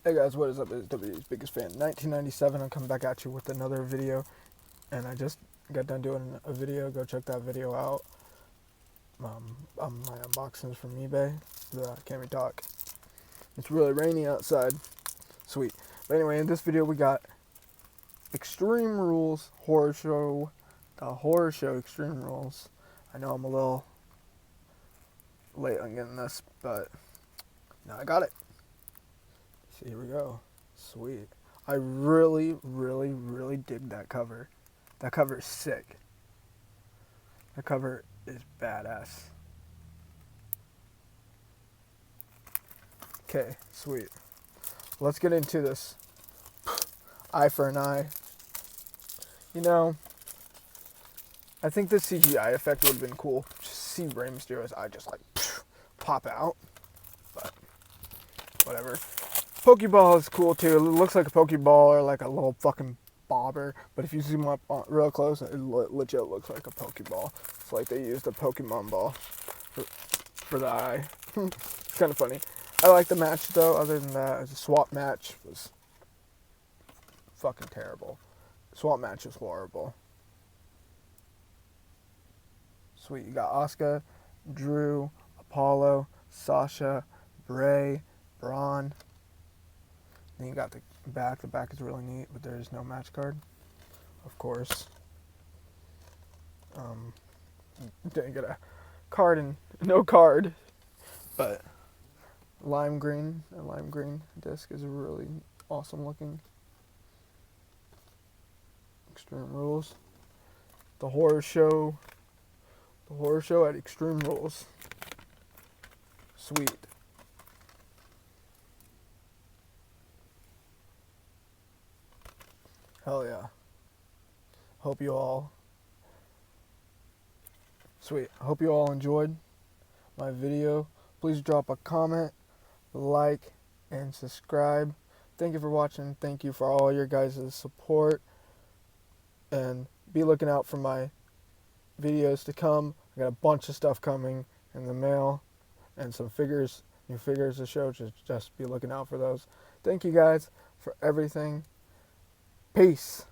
Hey guys, what is up? It's WWE's biggest fan, 1997. I'm coming back at you with another video, and I just got done doing a video. Go check that video out. My unboxings from eBay. Can't we talk? It's really rainy outside. Sweet. But anyway, in this video we got Extreme Rules Horror Show. The Horror Show Extreme Rules. I know I'm a little late on getting this, but now I got it. So here we go. Sweet. I really dig that cover. That cover is sick. That cover is badass. Okay, sweet. Let's get into this. Eye for an eye. You know, I think the CGI effect would have been cool. Just see Rey Mysterio's eye just like pop out. But whatever. Pokeball is cool too. It looks like a Pokeball or like a little fucking bobber. But if you zoom up real close, it legit looks like a Pokeball. It's like they used a Pokemon ball for the eye. It's kind of funny. I like the match though. Other than that, the swap match was fucking terrible. The swap match was horrible. Sweet. You got Asuka, Drew, Apollo, Sasha, Bray, Braun. Then you got the back. The back is really neat, but there is no match card, of course. Didn't get a card and no card, but a lime green disc is really awesome looking. Extreme Rules. The horror show at Extreme Rules. Sweet. Hell yeah. Hope you all enjoyed my video. Please drop a comment, like, and subscribe. Thank you for watching. Thank you for all your guys' support. And be looking out for my videos to come. I got a bunch of stuff coming in the mail and some new figures to show. Just be looking out for those. Thank you guys for everything. Peace.